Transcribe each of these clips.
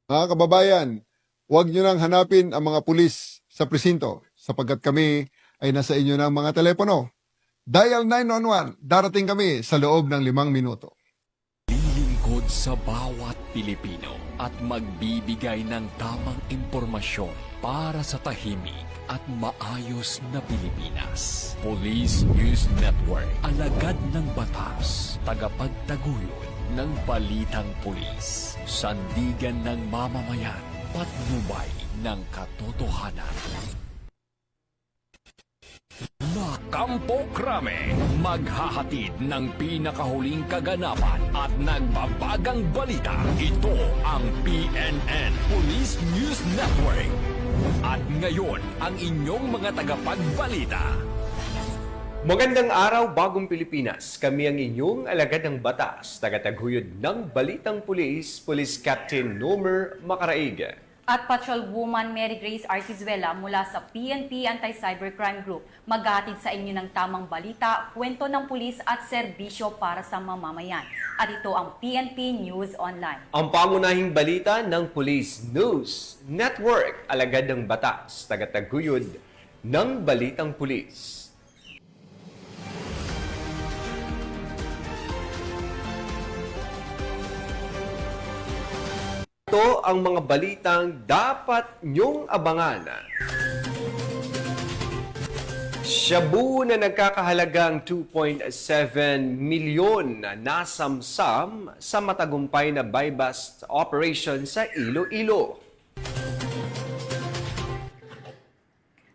Mga kababayan, huwag nyo nang hanapin ang mga pulis sa presinto sapagkat kami ay nasa inyo ng mga telepono. Dial 911, darating kami sa loob ng 5 minuto. Lilingkod sa bawat Pilipino at magbibigay ng tamang impormasyon para sa tahimik at maayos na Pilipinas. Police News Network, alagad ng batas, tagapagtaguyod ng balitang pulis, sandigan ng mamamayan, patnubay ng katotohanan. Kampo Krame, maghahatid ng pinakahuling kaganapan at nagbabagang balita. Ito ang PNN Police News Network. At ngayon, ang inyong mga tagapagbalita. Magandang araw, Bagong Pilipinas. Kami ang inyong alagad ng batas, tagataguyod ng Balitang Pulis, Police Captain Nomer Macaraig. At Patrolwoman Mary Grace Artizuela mula sa PNP Anti-Cybercrime Group maghahatid sa inyo ng tamang balita, kwento ng pulis at serbisyo para sa mamamayan. At ito ang PNP News Online. Ang pangunahing balita ng Police News Network, alagad ng batas, tagataguyod ng Balitang Pulis. Ito ang mga balitang dapat nyong abangan. Shabu na nagkakahalagang 2.7 milyon na nasamsam sa matagumpay na buy-bust operation sa Iloilo.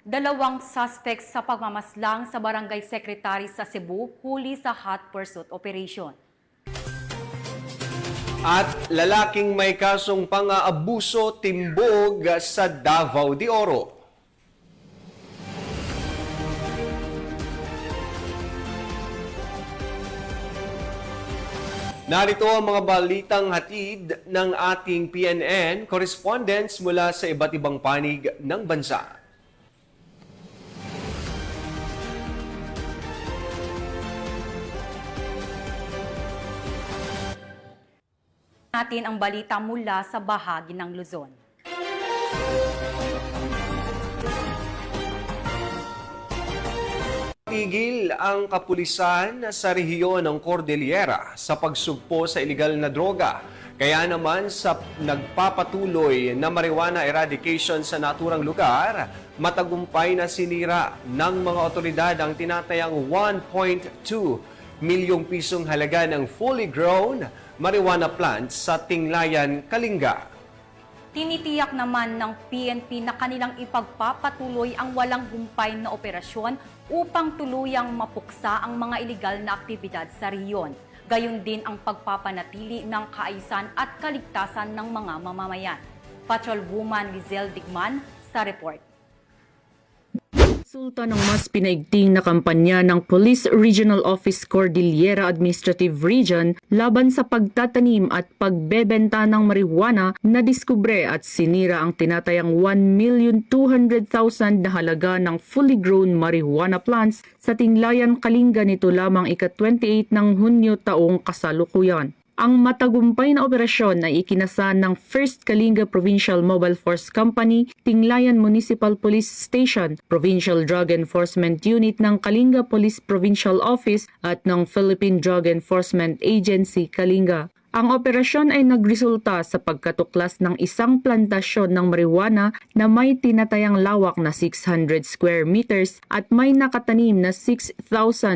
Dalawang suspects sa pagmamaslang sa barangay secretary sa Cebu huli sa hot pursuit operation. At lalaking may kasong pang-aabuso timbog sa Davao de Oro. Narito ang mga balitang hatid ng ating PNN correspondents mula sa iba't ibang panig ng bansa. Natin ang balita mula sa bahagi ng Luzon. Tigil ang kapulisan sa rehiyon ng Cordillera sa pagsugpo sa ilegal na droga. Kaya naman sa nagpapatuloy na marijuana eradication sa naturang lugar, matagumpay na sinira ng mga otoridad ang tinatayang 1.2 milyong pisong halaga ng fully grown marijuana plants sa Tinglayan, Kalinga. Tinitiyak naman ng PNP na kanilang ipagpapatuloy ang walang humpay na operasyon upang tuluyang mapuksa ang mga ilegal na aktibidad sa rehiyon. Gayon din ang pagpapanatili ng kaayusan at kaligtasan ng mga mamamayan. Patrolwoman Lizelle Digman sa report. Resulta ng mas pinaigting na kampanya ng Police Regional Office Cordillera Administrative Region laban sa pagtatanim at pagbebenta ng marijuana na diskubre at sinira ang tinatayang 1,200,000 na halaga ng fully grown marijuana plants sa Tinglayan, Kalinga nito lamang ika-28 ng Hunyo taong kasalukuyan. Ang matagumpay na operasyon ay ikinasa ng 1st Kalinga Provincial Mobile Force Company, Tinglayan Municipal Police Station, Provincial Drug Enforcement Unit ng Kalinga Police Provincial Office at ng Philippine Drug Enforcement Agency, Kalinga. Ang operasyon ay nagresulta sa pagkatuklas ng isang plantasyon ng marijuana na may tinatayang lawak na 600 square meters at may nakatanim na 6,000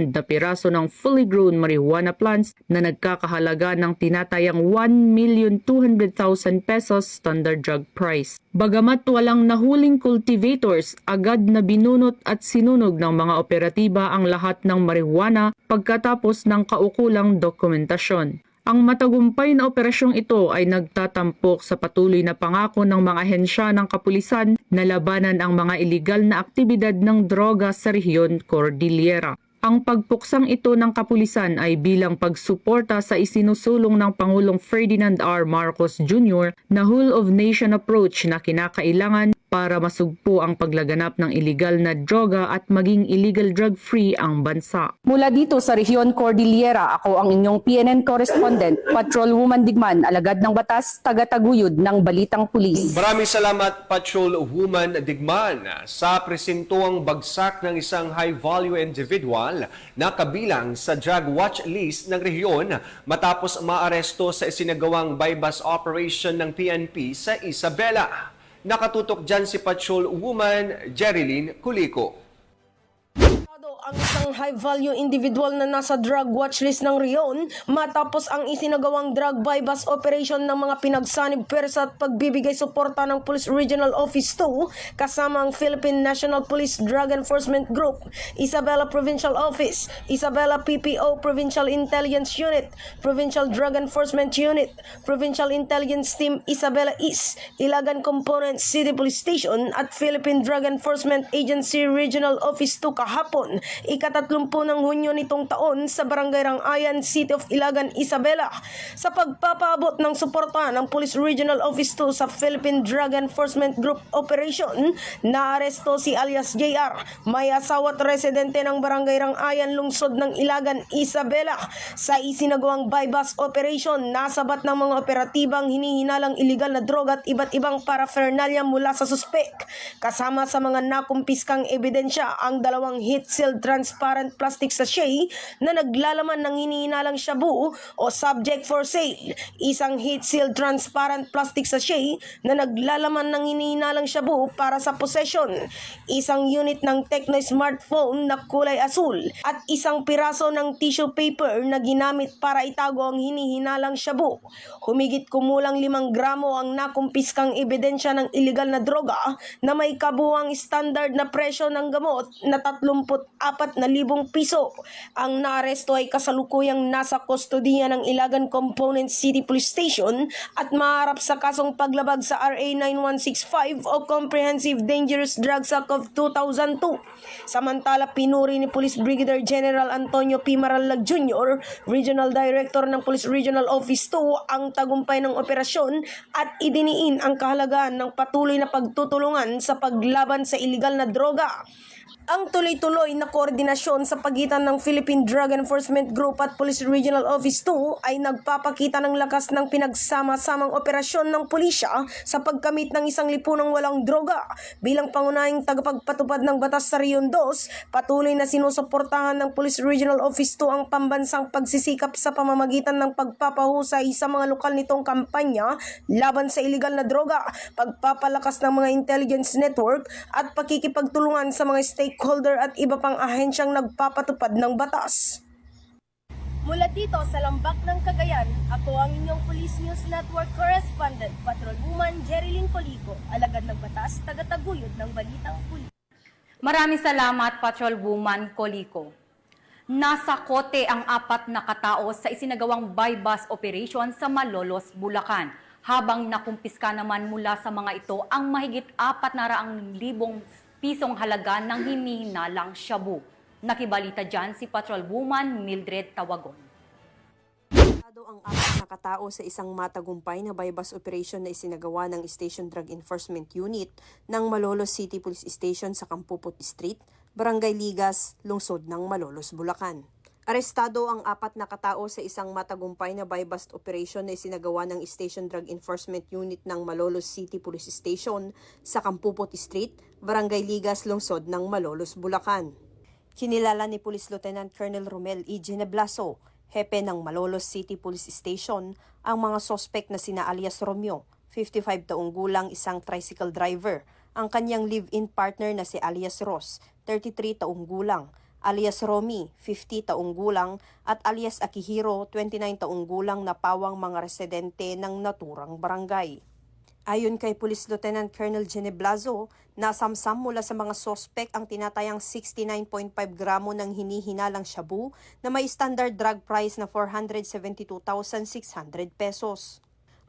na piraso ng fully grown marijuana plants na nagkakahalaga ng tinatayang 1,200,000 pesos standard drug price. Bagamat walang nahuling cultivators, agad na binunot at sinunog ng mga operatiba ang lahat ng marijuana pagkatapos ng kaukulang dokumentasyon. Ang matagumpay na operasyong ito ay nagtatampok sa patuloy na pangako ng mga ahensya ng kapulisan na labanan ang mga ilegal na aktibidad ng droga sa rehiyon Cordillera. Ang pagpuksang ito ng kapulisan ay bilang pagsuporta sa isinusulong ng Pangulong Ferdinand R. Marcos Jr. na whole-of-nation approach na kinakailangan para masugpo ang paglaganap ng iligal na droga at maging illegal drug-free ang bansa. Mula dito sa Rehiyon Cordillera, ako ang inyong PNN correspondent, Patrolwoman Digman, alagad ng batas, tagataguyod ng Balitang Pulis. Maraming salamat, Patrolwoman Digman, sa presintuang bagsak ng isang high-value individual na kabilang sa drug watch list ng rehiyon matapos maaresto sa isinagawang bypass operation ng PNP sa Isabela. Nakatutok dyan si Patrolwoman Jerilyn Culico. Ang isang high-value individual na nasa drug watchlist ng Rion matapos ang isinagawang drug bypass operation ng mga pinagsanib pwersa at pagbibigay suporta ng Police Regional Office 2 kasama ang Philippine National Police Drug Enforcement Group, Isabela Provincial Office, Isabela PPO Provincial Intelligence Unit, Provincial Drug Enforcement Unit, Provincial Intelligence Team Isabela East, Ilagan Component City Police Station at Philippine Drug Enforcement Agency Regional Office 2 kahapon, ika-30 ng Hunyo nitong taon sa Barangay Rangayan, City of Ilagan, Isabela sa pagpapaabot ng suporta ng Police Regional Office 2 sa Philippine Drug Enforcement Group Operation. Naaresto si alias JR, may asawa at residente ng Barangay Rangayan, lungsod ng Ilagan, Isabela. Sa isinagawang bypass operation, nasabat ng mga operatibang hinihinalang iligal na droga at iba't ibang paraphernalia mula sa suspek. Kasama sa mga nakumpiskang ebidensya ang dalawang heat-sealed transparent plastic sachet na naglalaman ng hinihinalang shabu o subject for sale, isang heat-sealed transparent plastic sachet na naglalaman ng hinihinalang shabu para sa possession, isang unit ng Tecno smartphone na kulay asul at isang piraso ng tissue paper na ginamit para itago ang hinihinalang shabu. Humigit kumulang 5 gramo ang nakumpiskang ebidensya ng iligal na droga na may kabuuang standard na presyo ng gamot na 34,000 piso. Ang naaresto ay kasalukuyang nasa kustodiya ng Ilagan Component City Police Station at maharap sa kasong paglabag sa RA 9165 o Comprehensive Dangerous Drugs Act of 2002. Samantala, pinuri ni Police Brigadier General Antonio P. Maralag Jr., Regional Director ng Police Regional Office 2, ang tagumpay ng operasyon at idiniin ang kahalagaan ng patuloy na pagtutulungan sa paglaban sa iligal na droga. Ang tuloy-tuloy na koordinasyon sa pagitan ng Philippine Drug Enforcement Group at Police Regional Office 2 ay nagpapakita ng lakas ng pinagsama-samang operasyon ng pulisya sa pagkamit ng isang lipunang walang droga. Bilang pangunahing tagapagpatupad ng batas sa Rion 2, patuloy na sinusuportahan ng Police Regional Office 2 ang pambansang pagsisikap sa pamamagitan ng pagpapahusay sa mga lokal nitong kampanya laban sa iligal na droga, pagpapalakas ng mga intelligence network at pakikipagtulungan sa mga stakeholder at iba pang ahensyang nagpapatupad ng batas. Mula dito sa Lambak ng Cagayan, ako ang inyong Police News Network Correspondent, Patrolwoman Jerilyn Culico, alagad ng batas, tagataguyod ng Balitang Pulis. Maraming salamat, Patrolwoman Culico. Nasa kote ang 4 na katao sa isinagawang bypass operation sa Malolos, Bulacan. Habang nakumpiska naman mula sa mga ito ang mahigit 400,000 pisong halaga ng hinihinalang shabu. Nakibalita dyan si Patrolwoman Mildred Tawagon. Ang 4 na katao sa isang matagumpay na bypass operation na isinagawa ng Station Drug Enforcement Unit ng Malolos City Police Station sa Kampupot Street, Barangay Ligas, lungsod ng Malolos, Bulacan. Arestado ang 4 na katao sa isang matagumpay na bypass operation na isinagawa ng Station Drug Enforcement Unit ng Malolos City Police Station sa Kampupot Street, Barangay Ligas, lungsod ng Malolos, Bulacan. Kinilala ni Police Lieutenant Colonel Romel E. Gineblaso, hepe ng Malolos City Police Station, ang mga sospek na sina alias Romeo, 55 taong gulang, isang tricycle driver, ang kanyang live-in partner na si alias Ross, 33 taong gulang, alias Romy, 50 taong gulang, at alias Akihiro, 29 taong gulang na pawang mga residente ng naturang barangay. Ayon kay Police Lieutenant Colonel Gineblaso, nasamsam mula sa mga sospek ang tinatayang 69.5 gramo ng hinihinalang shabu na may standard drug price na 472,600 pesos.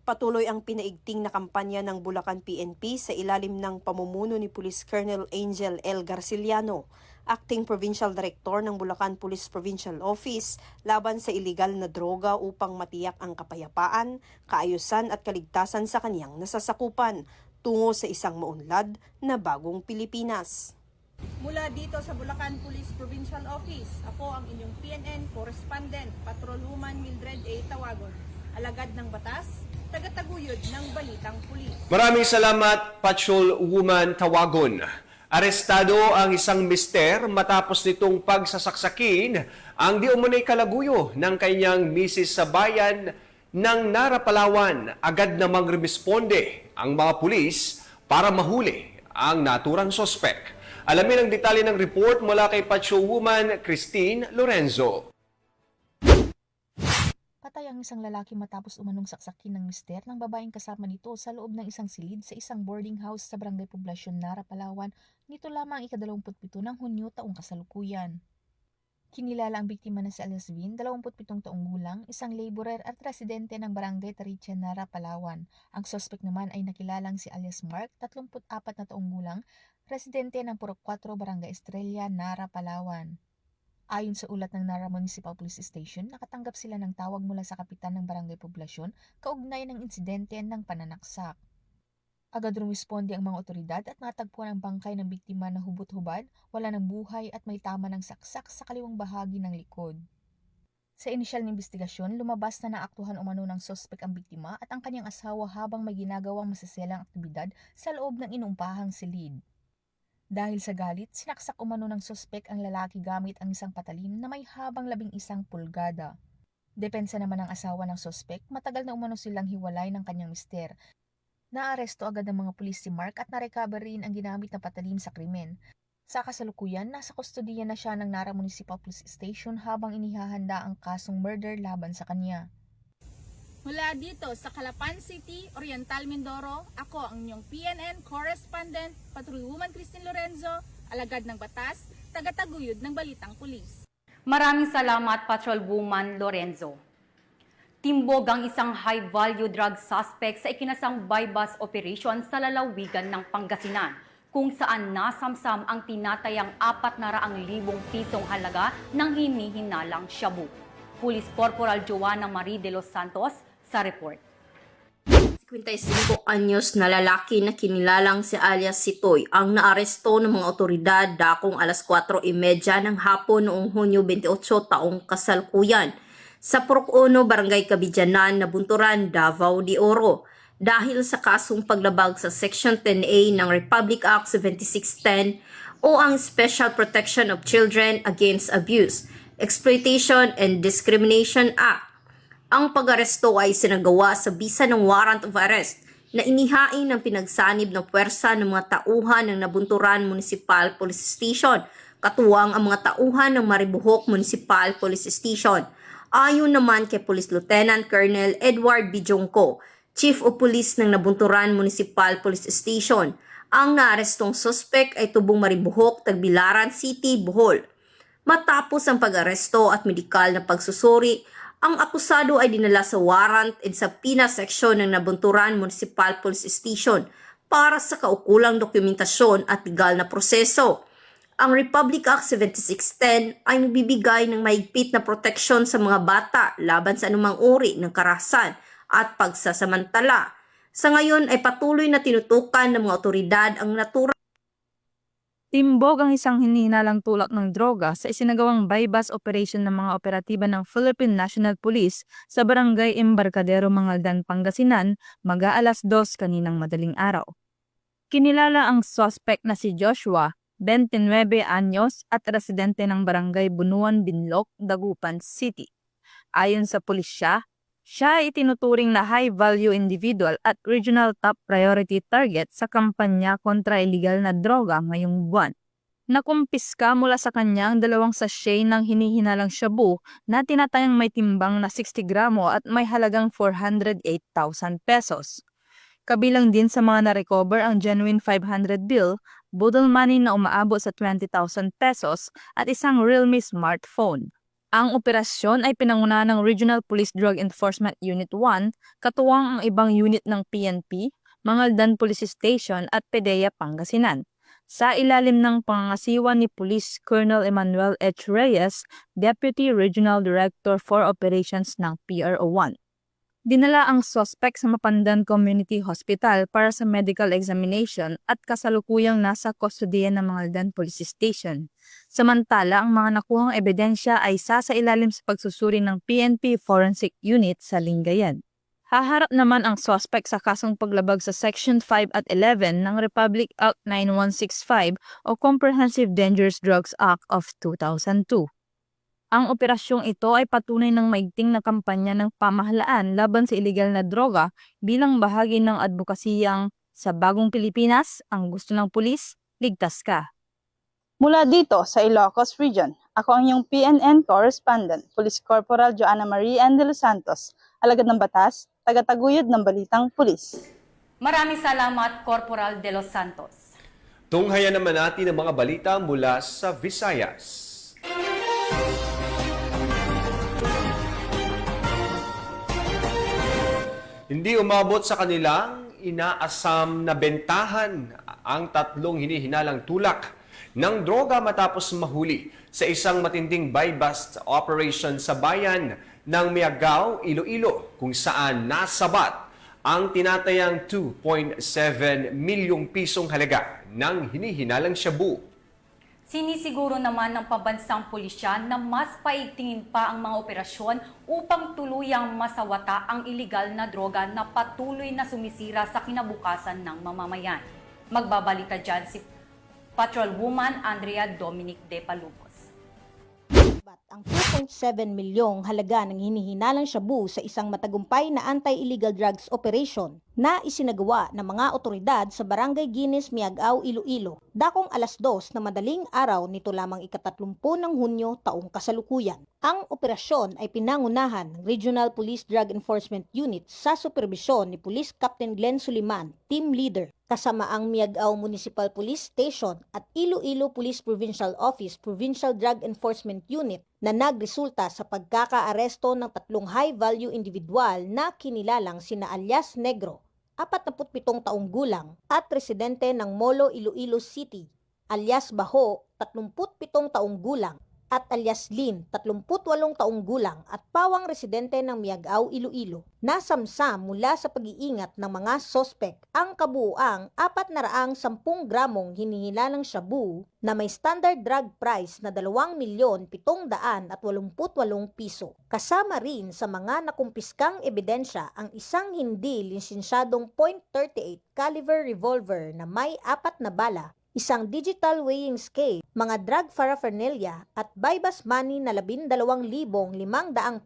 Patuloy ang pinaigting na kampanya ng Bulacan PNP sa ilalim ng pamumuno ni Police Colonel Angel L. Garciliano, Acting Provincial Director ng Bulacan Police Provincial Office, laban sa iligal na droga upang matiyak ang kapayapaan, kaayusan at kaligtasan sa kaniyang nasasakupan. tungo sa isang maunlad na bagong Pilipinas. Mula dito sa Bulacan Police Provincial Office, ako ang inyong PNN Correspondent, Patrolwoman Mildred A. Tawagon, alagad ng batas, tagataguyod ng balitang pulis. Maraming salamat, Patrolwoman Tawagon. Arestado ang isang mister matapos nitong pagsasaksakin ang di umunay kalaguyo ng kanyang misis sa bayan ng Nara, Palawan. Agad namang rumisponde ang mga pulis para mahuli ang naturang sospek. Alamin ang detalye ng report mula kay Patrolwoman Christine Lorenzo. Patay ang isang lalaki matapos umanong saksakin ng mister ng babaeng kasama nito sa loob ng isang silid sa isang boarding house sa Barangay Poblasyon, Nara, Palawan, nito lamang ika-27 ng Hunyo taong kasalukuyan. Kinilala ang biktima na si alias Vin, 27 taong gulang, isang laborer at residente ng Barangay Taricha, Nara, Palawan. Ang suspect naman ay nakilalang si alias Mark, 34 na taong gulang, residente ng Purok 4, Barangay Estrella, Nara, Palawan. Ayon sa ulat ng Nara Municipal Police Station, nakatanggap sila ng tawag mula sa kapitan ng Barangay Poblasyon kaugnay ng insidente ng pananaksak. Agad rumisponde ang mga otoridad at natagpuan ang bangkay ng biktima na hubot-hubad, wala ng buhay at may tama ng saksak sa kaliwang bahagi ng likod. Sa inisyal na investigasyon, lumabas na naaktuhan umano ng sospek ang biktima at ang kanyang asawa habang may ginagawang masaselang aktibidad sa loob ng inumpahang silid. Dahil sa galit, sinaksak umano ng sospek ang lalaki gamit ang isang patalim na may habang 11 pulgada. Depensa naman ng asawa ng sospek, matagal na umano silang hiwalay ng kanyang mister. Naaresto agad ng mga pulis si Mark at narecover rin ang ginamit na patalim sa krimen. Sa kasalukuyan, nasa kustodiya na siya ng Nara Municipal Police Station habang inihahanda ang kasong murder laban sa kanya. Mula dito sa Calapan City, Oriental Mindoro, ako ang inyong PNN Correspondent, Patrolwoman Christine Lorenzo, alagad ng batas, tagataguyod ng balitang pulis. Maraming salamat, Patrolwoman Lorenzo. Timbog ang isang high-value drug suspect sa ikinasang bypass operation sa lalawigan ng Pangasinan, kung saan nasamsam ang tinatayang 400,000 pisong halaga ng hinihinalang shabu. Police Corporal Joanna Marie de los Santos sa report. 55 anyos na lalaki na kinilalang si alias Sitoy ang naaresto ng mga otoridad dakong alas 4:30 ng hapon noong Hunyo 28 taong kasalukuyan sa Purok 1, Barangay Kabidyanan, Nabunturan, Davao de Oro dahil sa kasong paglabag sa Section 10A ng Republic Act 7610 o ang Special Protection of Children Against Abuse, Exploitation and Discrimination Act. Ang pag-aresto ay sinagawa sa bisa ng warrant of arrest na inihain ng pinagsanib ng puwersa ng mga tauhan ng Nabunturan Municipal Police Station, katuwang ang mga tauhan ng Maribojoc Municipal Police Station. Ayon naman kay Police Lieutenant Colonel Edward Bijongco, Chief of Police ng Nabunturan Municipal Police Station, ang naarestong suspect ay tubong Maribojoc, Tagbilaran City, Bohol. Matapos ang pag-aresto at medikal na pagsusuri, ang akusado ay dinala sa warrant and sa PINA section ng Nabunturan Municipal Police Station para sa kaukulang dokumentasyon at legal na proseso. Ang Republic Act 7610 ay nagbibigay ng mahigpit na proteksyon sa mga bata laban sa anumang uri ng karahasan at pagsasamantala. Sa ngayon ay patuloy na tinutukan ng mga otoridad ang naturang Timbog ang isang hinihinalang tulak ng droga sa isinagawang bypass operation ng mga operatiba ng Philippine National Police sa Barangay Embarcadero, Mangaldan, Pangasinan, mag-aalas 2 kaninang madaling araw. Kinilala ang suspect na si Joshua, 29 anyos at residente ng Barangay Bunuan, Binloc, Dagupan City. Ayon sa pulisya, siya ay itinuturing na high-value individual at regional top priority target sa kampanya kontra illegal na droga ngayong buwan. Nakumpiska mula sa kanya ang 2 sachet ng hinihinalang shabu na tinatayang may timbang na 60 gramo at may halagang 408,000 pesos. Kabilang din sa mga na-recover ang genuine 500 bill, budol money na umaabot sa 20,000 pesos at isang Realme smartphone. Ang operasyon ay pinangunahan ng Regional Police Drug Enforcement Unit 1, katuwang ang ibang unit ng PNP, Mangaldan Police Station at PDEA Pangasinan. Sa ilalim ng pangangasiwa ni Police Colonel Emmanuel H. Reyes, Deputy Regional Director for Operations ng PRO1. Dinala ang suspect sa Mapandan Community Hospital para sa medical examination at kasalukuyang nasa kustodiya ng Mangaldan Police Station. Samantala, ang mga nakuhang ebidensya ay sasailalim sa pagsusuri ng PNP Forensic Unit sa Lingayen. Haharap naman ang suspect sa kasong paglabag sa Section 5 at 11 ng Republic Act 9165 o Comprehensive Dangerous Drugs Act of 2002. Ang operasyong ito ay patunay ng maigting na kampanya ng pamahalaan laban sa iligal na droga bilang bahagi ng advokasiyang sa Bagong Pilipinas, ang gusto ng pulis, ligtas ka. Mula dito sa Ilocos Region, ako ang iyong PNN Correspondent, Police Corporal Joanna Marie N. de los Santos, alagad ng batas, tagataguyod ng balitang pulis. Maraming salamat, Corporal De Los Santos. Tunghayan naman natin ang mga balita mula sa Visayas. Hindi umabot sa kanilang inaasam na bentahan ang tatlong hinihinalang tulak ng droga matapos mahuli sa isang matinding buy-bust operation sa bayan ng Miagao, Iloilo, kung saan nasabat ang tinatayang 2.7 milyong pisong halaga ng hinihinalang shabu. Sinisiguro naman ng pambansang pulisyan na mas paigtingin pa ang mga operasyon upang tuluyang masawata ang iligal na droga na patuloy na sumisira sa kinabukasan ng mamamayan. Magbabalita dyan si Patrolwoman Andrea Dominic De Palubos. Ang 2.7 milyong halaga ng hinihinalang shabu sa isang matagumpay na anti-illegal drugs operation na isinagawa ng mga otoridad sa Barangay Guinness, Miagao, Iloilo, dakong alas 2 na madaling araw nito lamang ika-30 ng Hunyo taong kasalukuyan. Ang operasyon ay pinangunahan ng Regional Police Drug Enforcement Unit sa superbisyon ni Police Captain Glenn Suliman, team leader, kasama ang Miagao Municipal Police Station at Iloilo Police Provincial Office Provincial Drug Enforcement Unit na nagresulta sa pagkakaaresto ng tatlong high-value individual na kinilalang sina alias Negro, 47 taong gulang, at residente ng Molo, Iloilo City, alias Baho, 37 taong gulang, at alias Lin, 38 taong gulang at pawang residente ng Miagao, Iloilo. Nasamsam mula sa pag-iingat ng mga sospek ang kabuuang 410 gramong hinihinalang shabu na may standard drug price na 2,788,000 piso. Kasama rin sa mga nakumpiskang ebidensya ang isang hindi lisensyadong .38 caliber revolver na may 4 na bala, isang digital weighing scale, mga drug paraphernalia at buy-bust money na 12,500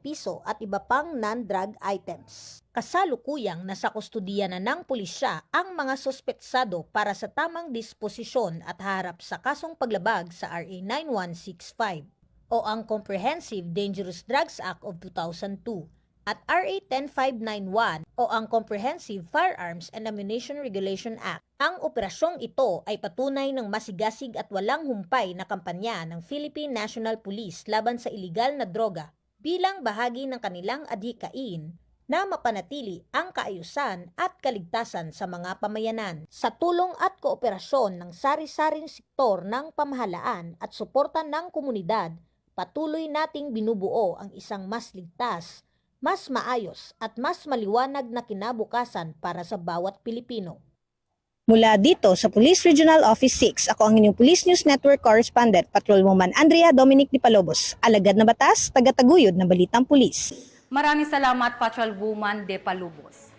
piso at iba pang non-drug items. Kasalukuyang nasa kustudiya na ng pulisya ang mga sospetsado para sa tamang disposisyon at harap sa kasong paglabag sa RA 9165 o ang Comprehensive Dangerous Drugs Act of 2002 at RA 10591 o ang Comprehensive Firearms and Ammunition Regulation Act. Ang operasyong ito ay patunay ng masigasig at walang humpay na kampanya ng Philippine National Police laban sa iligal na droga bilang bahagi ng kanilang adhikain na mapanatili ang kaayusan at kaligtasan sa mga pamayanan. Sa tulong at kooperasyon ng sari-saring sektor ng pamahalaan at suporta ng komunidad, patuloy nating binubuo ang isang mas ligtas, mas maayos at mas maliwanag na kinabukasan para sa bawat Pilipino. Mula dito sa Police Regional Office 6, ako ang inyong Police News Network Correspondent, Patrolwoman Andrea Dominic de Palubos, alagad na batas, tagataguyod ng balitang pulis. Maraming salamat, Patrolwoman De Palubos.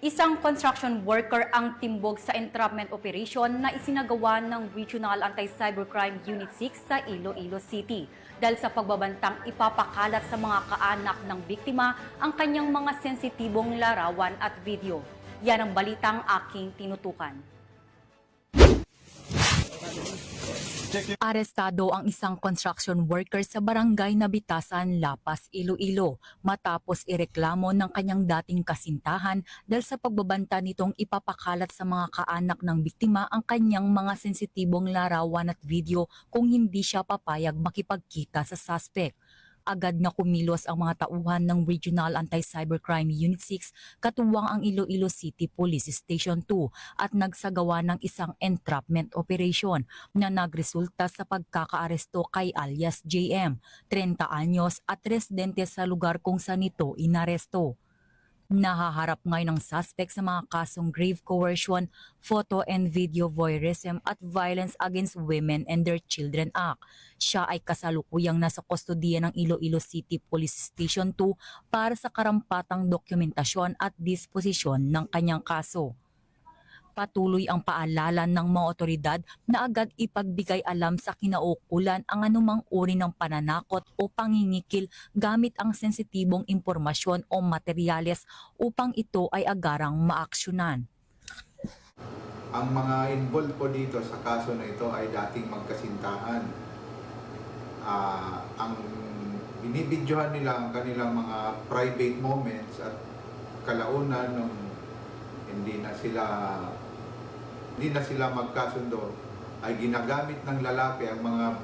Isang construction worker ang timbog sa entrapment operation na isinagawa ng Regional Anti-Cybercrime Unit 6 sa Iloilo City dahil sa pagbabantang ipapakalat sa mga kaanak ng biktima ang kanyang mga sensitibong larawan at video. Yan ang balitang aking tinutukan. Arestado ang isang construction worker sa barangay na Bitasan, Lapas, Iloilo matapos ireklamo ng kanyang dating kasintahan dahil sa pagbabanta nitong ipapakalat sa mga kaanak ng biktima ang kanyang mga sensitibong larawan at video kung hindi siya papayag makipagkita sa suspect. Agad na kumilos ang mga tauhan ng Regional Anti-Cybercrime Unit 6 katuwang ang Iloilo City Police Station 2 at nagsagawa ng isang entrapment operation na nagresulta sa pagkakaaresto kay alias JM, 30 anyos at residente sa lugar kung saan ito inaresto. Nahaharap ngayon ng suspect sa mga kasong grave coercion, photo and video voyeurism at Violence Against Women and Their Children Act. Siya ay kasalukuyang nasa kustodiya ng Iloilo City Police Station 2 para sa karampatang dokumentasyon at disposisyon ng kanyang kaso. Patuloy ang paalala ng mga otoridad na agad ipagbigay alam sa kinaukulan ang anumang uri ng pananakot o pangingikil gamit ang sensitibong impormasyon o materyales upang ito ay agarang maaksyonan. Ang mga involved po dito sa kaso na ito ay dating magkasintahan. Ang binibidyohan nila ang kanilang mga private moments at kalaunan nung hindi na sila magkasundo ay ginagamit ng lalaki ang mga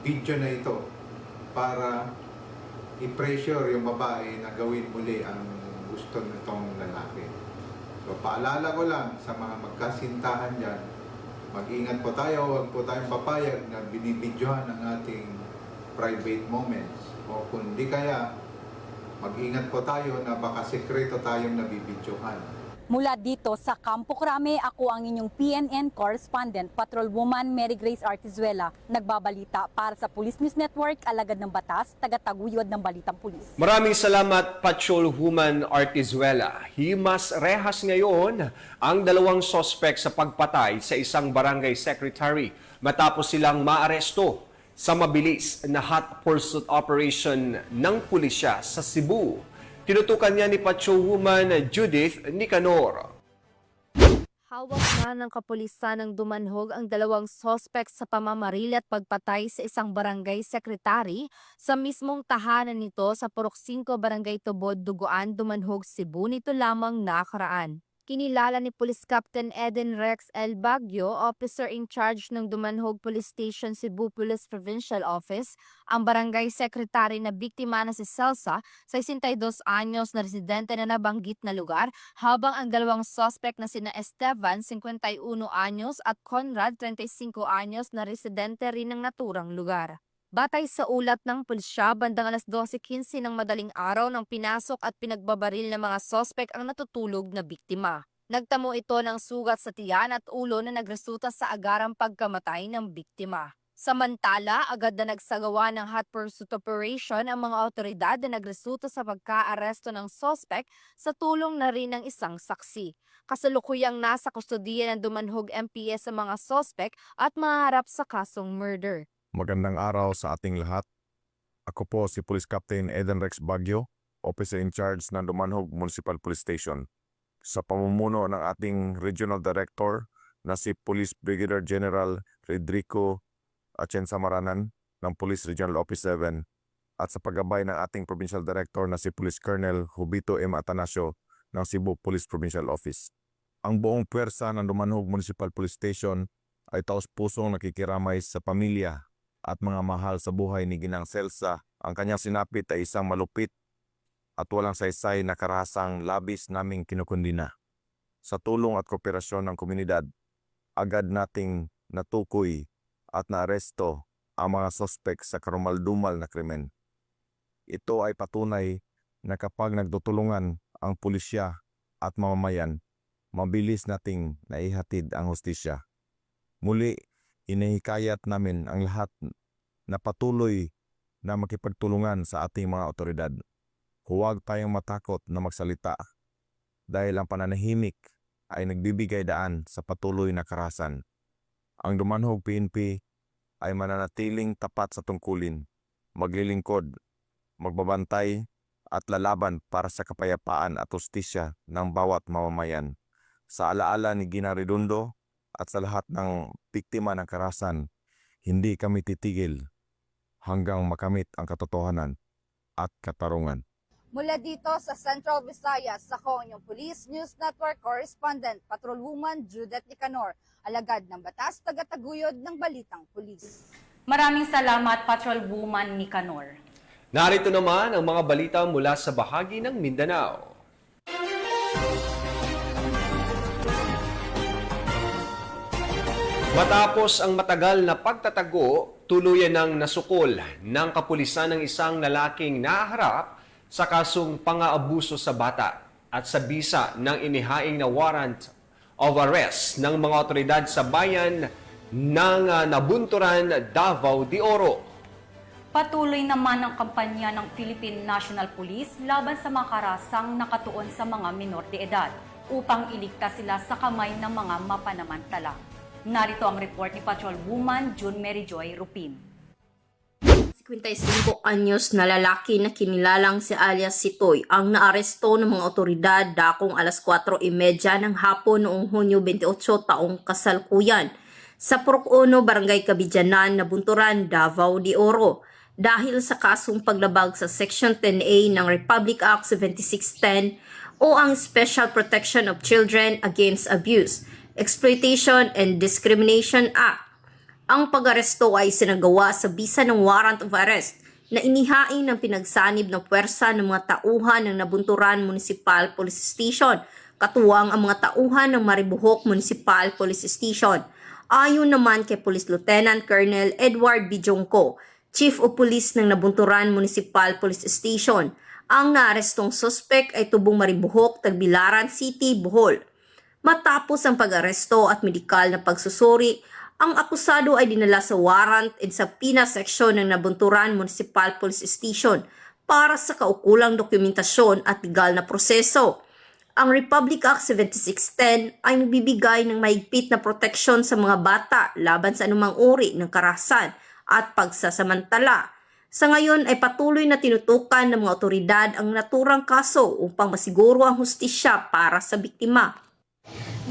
video na ito para i-pressure yung babae na gawin muli ang gusto nitong lalaki. So paalala ko lang sa mga magkasintahan dyan, mag-ingat po tayo, huwag po tayong papayag na binibidyohan ang ating private moments. O kundi kaya, mag-ingat po tayo na baka sekreto tayong nabibidyohan. Mula dito sa Campo Crame, ako ang inyong PNN correspondent, Patrolwoman Mary Grace Artizuela, nagbabalita para sa Police News Network, Alagad ng Batas, tagataguyod ng Balitang Pulis. Maraming salamat, Patrolwoman Artizuela. Himas rehas ngayon ang dalawang sospek sa pagpatay sa isang barangay secretary matapos silang maaresto sa mabilis na hot pursuit operation ng pulisya sa Cebu. Tinutukan niya ni Patrolwoman Judith Nicanor. Hawak na ng kapulisan ng Dumanhog ang dalawang sospek sa pamamaril at pagpatay sa isang barangay secretary sa mismong tahanan nito sa Purok 5 Barangay Tubod, Duguan, Dumanhog, Cebu nito lamang nakaraan. Kinilala ni Police Captain Eden Rex L. Baguio, officer in charge ng Dumanhog Police Station Cebu Police Provincial Office, ang barangay secretary na biktima na si Celsa, 62 anyos na residente na nabanggit na lugar, habang ang dalawang suspect na sina Esteban, 51 anyos at Conrad, 35 anyos na residente rin ng naturang lugar. Batay sa ulat ng pulisya, bandang alas 12:15 ng madaling araw nang pinasok at pinagbabaril ng mga sospek ang natutulog na biktima. Nagtamo ito ng sugat sa tiyan at ulo na nagresulta sa agarang pagkamatay ng biktima. Samantala, agad na nagsagawa ng hot pursuit operation ang mga otoridad na nagresulta sa pagka-aresto ng sospek sa tulong na rin ng isang saksi. Kasalukuyang nasa kustodiya ng Dumanhog MPS sa mga sospek at maharap sa kasong murder. Magandang araw sa ating lahat. Ako po si Police Captain Eden Rex Baguio, Officer in Charge ng Dumanhog Municipal Police Station. Sa pamumuno ng ating Regional Director na si Police Brigadier General Rodrigo Atienza Maranan ng Police Regional Office 7 at sa paggabay ng ating Provincial Director na si Police Colonel Hubito M. Atanasio ng Cebu Police Provincial Office. Ang buong puwersa ng Dumanhog Municipal Police Station ay taos-pusong nakikiramay sa pamilya at mga mahal sa buhay ni Ginang Celsa. Ang kanyang sinapit ay isang malupit at walang saysay na karahasang labis naming kinukundina. Sa tulong at kooperasyon ng komunidad, agad nating natukoy at naaresto ang mga sospek sa karumaldumal na krimen. Ito ay patunay na kapag nagtutulungan ang pulisya at mamamayan, mabilis nating naihatid ang hustisya. Muli, inihikayat namin ang lahat na patuloy na makipagtulungan sa ating mga otoridad. Huwag tayong matakot na magsalita dahil ang pananahimik ay nagbibigay daan sa patuloy na karahasan. Ang Dumanhog PNP ay mananatiling tapat sa tungkulin, maglilingkod, magbabantay at lalaban para sa kapayapaan at hustisya ng bawat mamamayan. Sa alaala ni Gina Redondo at sa lahat ng biktima ng karahasan, hindi kami titigil hanggang makamit ang katotohanan at katarungan. Mula dito sa Central Visayas, ako ang inyong Police News Network Correspondent, Patrolwoman Judith Nicanor, alagad ng batas, tagataguyod ng Balitang Pulis. Maraming salamat, Patrolwoman Nicanor. Narito naman ang mga balita mula sa bahagi ng Mindanao. Matapos ang matagal na pagtatago, tuluyan ng nasukol ng kapulisan ng isang lalaking naharap sa kasong pang-aabuso sa bata. At sa bisa ng inihaing na warrant of arrest ng mga otoridad sa bayan ng Nabunturan, Davao de Oro. Patuloy naman ang kampanya ng Philippine National Police laban sa mga karasang nakatuon sa mga minor de edad upang iligtas sila sa kamay ng mga mapanamantala. Narito ang report ni Patrolwoman June Mary Joy Rupin. 55 anyos na lalaki na kinilalang si alias Sitoy ang naaresto ng mga otoridad dakong alas 4:30 ng hapon noong Hunyo 28 taong kasalukuyan sa Purok 1, Barangay Kabidyanan, Nabunturan, Davao de Oro dahil sa kasong paglabag sa Section 10A ng Republic Act 7610 o ang Special Protection of Children Against Abuse, Exploitation and Discrimination Act. Ang pag-aresto ay sinagawa sa bisa ng warrant of arrest na inihain ng pinagsanib ng puwersa ng mga tauhan ng Nabunturan Municipal Police Station, katuwang ang mga tauhan ng Maribohok Municipal Police Station. Ayon naman kay Police Lieutenant Colonel Edward Bijongko, Chief of Police ng Nabunturan Municipal Police Station, ang naarestong suspect ay tubong Maribohok, Tagbilaran City, Bohol. Matapos ang pag-aresto at medikal na pagsusuri, ang akusado ay dinala sa warrant and sa PINA section ng Nabunturan Municipal Police Station para sa kaukulang dokumentasyon at legal na proseso. Ang Republic Act 7610 ay nagbibigay ng mahigpit na proteksyon sa mga bata laban sa anumang uri ng karahasan at pagsasamantala. Sa ngayon ay patuloy na tinutukan ng mga otoridad ang naturang kaso upang masiguro ang hustisya para sa biktima.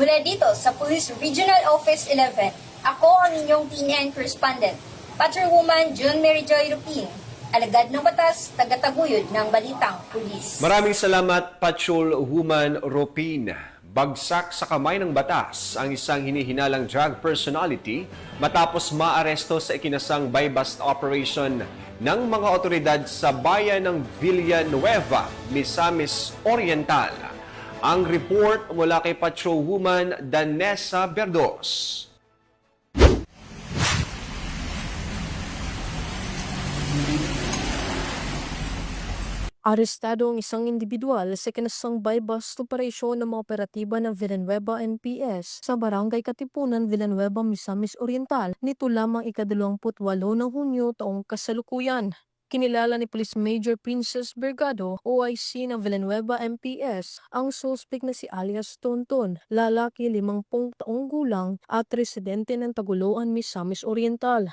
Mula dito sa Police Regional Office 11, ako ang inyong PNN correspondent, Patrolwoman June Mary Joy Rupin, alagad ng batas, tagataguyod ng balitang pulis. Maraming salamat, Patrolwoman Rupin. Bagsak sa kamay ng batas ang isang hinihinalang drug personality matapos maaresto sa ikinasang buy-bust operation ng mga otoridad sa bayan ng Villanueva, Misamis Oriental. Ang report mula kay Patrolwoman Danessa Berdos. Arestado ang isang individual sa kinasang buy-bust operasyon ng mga operatiba ng Villanueva NPS sa Barangay Katipunan, Villanueva, Misamis Oriental nito lamang ika-28 ng Hunyo taong kasalukuyan. Kinilala ni Police Major Princess Bergado, OIC ng Villanueva MPS, ang suspect na si alias Tonton, lalaki 50 taong gulang at residente ng Taguluan, Misamis Oriental.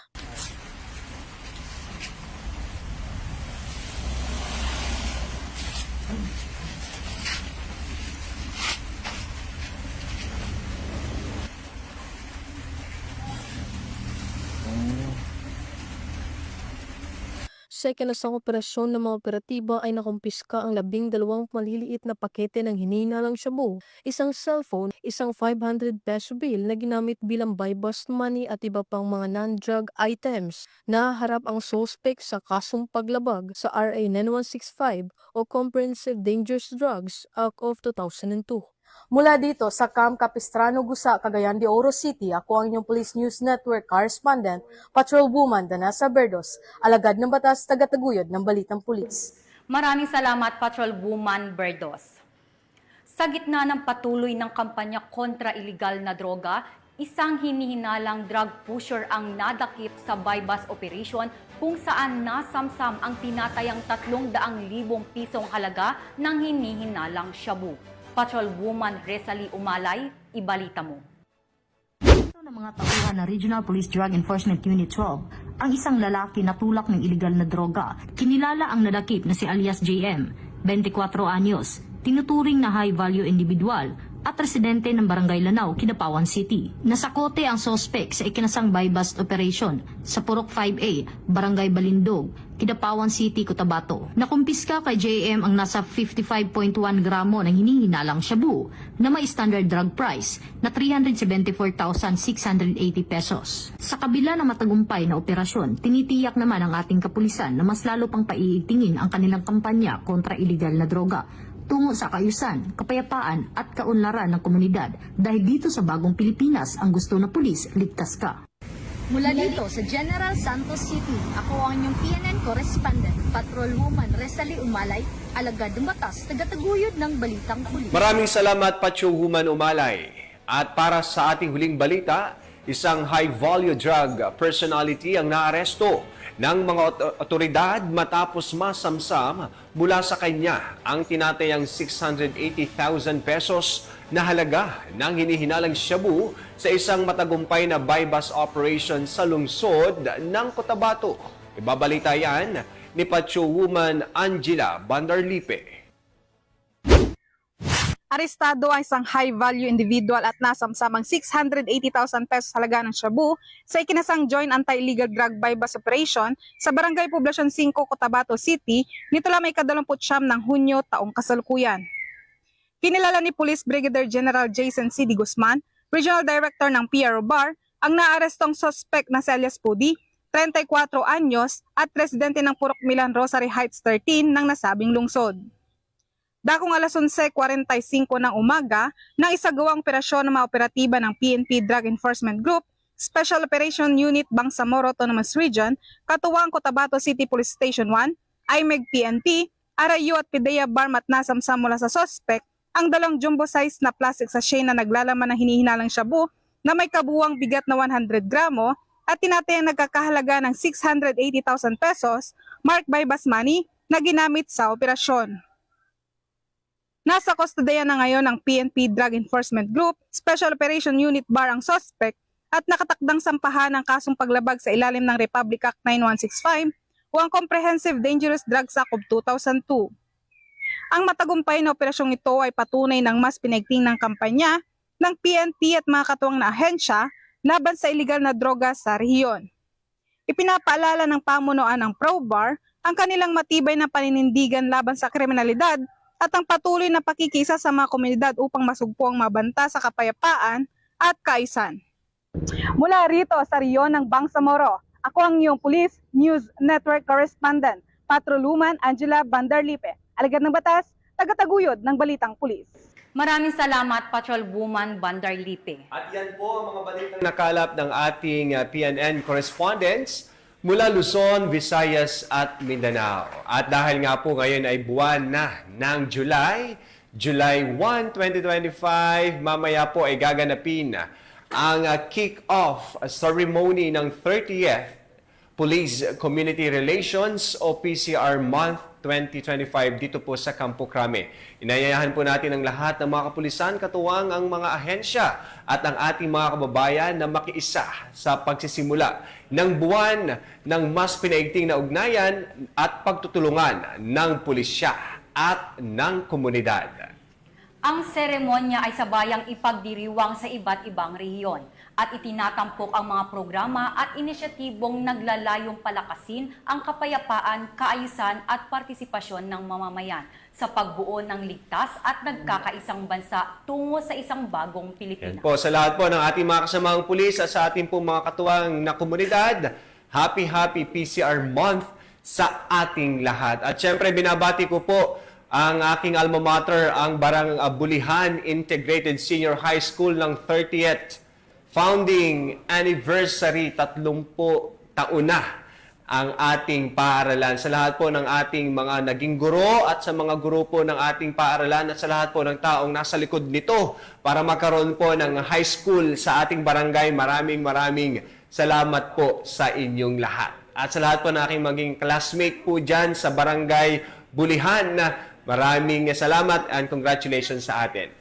Sa ikinasang operasyon ng mga operatiba ay nakumpiska ang 12 maliliit na pakete ng hinihinalang shabu, isang cellphone, isang 500 peso bill na ginamit bilang buy-bust money at iba pang mga non-drug items. Naharap ang suspect sa kasong paglabag sa RA 9165 o Comprehensive Dangerous Drugs Act of 2002. Mula dito sa Camp Capistrano, Gusa, Cagayan de Oro City, ako ang inyong Police News Network correspondent, Patrolwoman Danessa Berdos, alagad ng batas, tagataguyod ng balitang pulis. Maraming salamat, Patrolwoman Berdos. Sa gitna ng patuloy ng kampanya kontra iligal na droga, isang hinihinalang drug pusher ang nadakip sa buy-bust operation kung saan nasamsam ang tinatayang 300,000 pisong halaga ng hinihinalang shabu. Patrolwoman Resali Umalay, ibalita mo. Ito ng mga tauhan ng Regional Police Drug Enforcement Unit 12, ang isang lalaki na tulak ng iligal na droga. Kinilala ang nadakip na si alias JM, 24 anyos, tinuturing na high-value individual at residente ng Barangay Lanao, Kidapawan City. Nasakote ang suspect sa ikinasang buy-bust operation sa Purok 5A, Barangay Balindog, Kidapawan City, Cotabato. Nakumpiska kay JM ang nasa 55.1 gramo ng hinihinalang shabu na may standard drug price na 374,680 pesos. Sa kabila ng matagumpay na operasyon, tinitiyak naman ang ating kapulisan na mas lalo pang paiitingin ang kanilang kampanya kontra iligal na droga tungo sa kaayusan, kapayapaan at kaunlaran ng komunidad dahil dito sa bagong Pilipinas ang gusto na pulis, ligtas ka. Mula dito sa General Santos City, ako ang inyong PNN correspondent, Patrolwoman Resali Umalay, alagad ng batas, tagataguyod ng balitang pulis. Maraming salamat, Pacho Human Umalay. At para sa ating huling balita, isang high-value drug personality ang naaresto ng mga otoridad matapos masamsam mula sa kanya ang tinatayang 680,000 pesos na halaga ng hinihinalang shabu sa isang matagumpay na buy-bust operation sa lungsod ng Cotabato. Ibabalita yan ni Pacho Woman Angela Bandarlipe. Arestado ang isang high-value individual at nasamsamang 680,000 pesos halaga ng shabu sa ikinasang Joint Anti-Illegal Drug Buy-Bust Operation sa Barangay Poblacion 5, Cotabato City nito lamang 29 ng Hunyo taong kasalukuyan. Kinilala ni Police Brigadier General Jason C. D. Guzman, Regional Director ng PRO BAR, ang naarestong suspect na si alias Pudi, 34 anyos at residente ng Purok Milan Rosary Heights 13 ng nasabing lungsod. Dakong alas 11:45 ng umaga, nang isagawang operasyon ng mga operatiba ng PNP Drug Enforcement Group, Special Operation Unit Bangsamoro Autonomous Region, katuwang Cotabato City Police Station 1, IMEG PNP, Arayo at PIDEA Barm at nasamsam mula sa suspect ang dalawang jumbo size na plastic sachet na naglalaman ng hinihinalang shabu na may kabuwang bigat na 100 gramo at tinatayang nagkakahalaga ng 680,000 pesos marked by bus money na ginamit sa operasyon. Nasa kustodiya na ngayon ng PNP Drug Enforcement Group, Special Operation Unit BAR ang suspect at nakatakdang sampahan ng kasong paglabag sa ilalim ng Republic Act 9165 o ang Comprehensive Dangerous Drugs Act of 2002. Ang matagumpay na operasyong ito ay patunay ng mas pinaigting ng kampanya ng PNP at mga katuwang na ahensya laban sa iligal na droga sa rehiyon. Ipinapaalala ng pamunuan ng ProBAR ang kanilang matibay na paninindigan laban sa kriminalidad at ang patuloy na pakikisa sa mga komunidad upang masugpo ang mabanta sa kapayapaan at kaisan. Mula rito sa riyon ng Bangsamoro, ako ang iyong Police News Network Correspondent, Patrolwoman Angela Bandarlipe, alagad ng batas, tagataguyod ng balitang pulis. Maraming salamat, Patrolwoman Bandarlipe. At yan po ang mga balitang nakalap ng ating PNN correspondents mula Luzon, Visayas at Mindanao. At dahil nga po ngayon ay buwan na ng July 1, 2025, mamaya po ay gaganapin ang kick-off ceremony ng 30th Police Community Relations o PCR Month 2025 dito po sa Campo Crame. Inayayahan po natin ang lahat ng mga kapulisan, katuwang ang mga ahensya at ang ating mga kababayan na makiisa sa pagsisimula ng buwan ng mas pinaigting na ugnayan at pagtutulungan ng pulisya at ng komunidad. Ang seremonya ay sabayang ipagdiriwang sa iba't ibang rehiyon at itinatampok ang mga programa at inisyatibong naglalayong palakasin ang kapayapaan, kaayusan at partisipasyon ng mamamayan sa pagbuo ng ligtas at nagkakaisang bansa tungo sa isang bagong Pilipinas. Yan po, sa lahat po ng ating mga kasamang pulis at sa ating po mga katuwang na komunidad, happy PCR Month sa ating lahat. At syempre binabati ko po ang aking alma mater, ang Barang Bulihan Integrated Senior High School ng 30th founding anniversary, 30 taon na ang ating paaralan. Sa lahat po ng ating mga naging guro at sa mga guro po ng ating paaralan at sa lahat po ng taong nasa likod nito para magkaroon po ng high school sa ating barangay, maraming salamat po sa inyong lahat. At sa lahat po ng aking maging classmate po dyan sa Barangay Bulihan, maraming salamat and congratulations sa atin.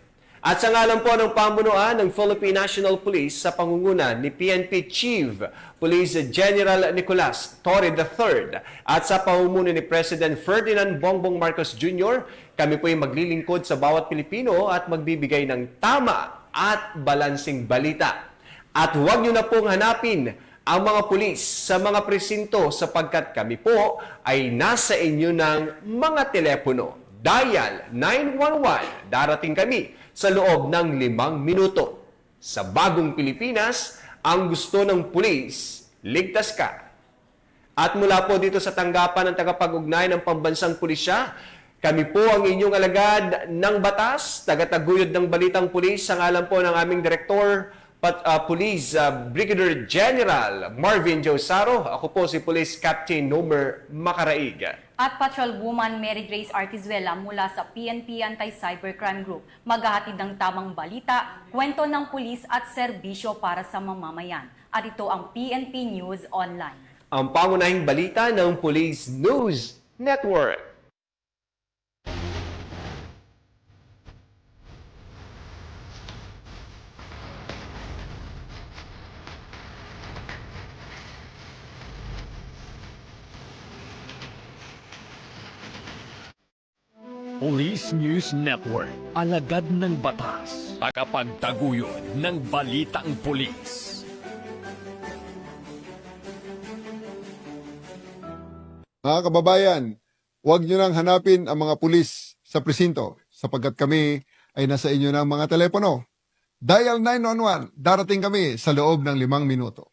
At sa ngalan po ng pamunuan ng Philippine National Police sa pangunguna ni PNP Chief Police General Nicolas Torre III at sa pamumuno ni President Ferdinand Bongbong Marcos Jr., kami po ay maglilingkod sa bawat Pilipino at magbibigay ng tama at balansing balita. At huwag nyo na pong hanapin ang mga pulis sa mga presinto sapagkat kami po ay nasa inyo ng mga telepono. Dial 911, darating kami sa loob ng 5 minuto. Sa bagong Pilipinas, ang gusto ng pulis, ligtas ka. At mula po dito sa tanggapan ng tagapag-ugnay ng Pambansang Pulisya, kami po ang inyong alagad ng batas, tagataguyod ng balitang pulis, sa ngalan po ng aming Direktor Police Brigadier General Marvin Josaro. Ako po si Police Captain Nomer Macaraig. At Patrolwoman Mary Grace Artizuela mula sa PNP Anti-Cybercrime Group maghahatid ng tamang balita, kwento ng pulis at serbisyo para sa mamamayan. At ito ang PNP News Online. Ang pangunahing balita ng Police News Network. Police News Network, alagad ng batas, tagapagtaguyod ng balitang pulis. Mga kababayan, huwag nyo nang hanapin ang mga pulis sa presinto sapagkat kami ay nasa inyo ng mga telepono. Dial 911, darating kami sa loob ng 5 minuto.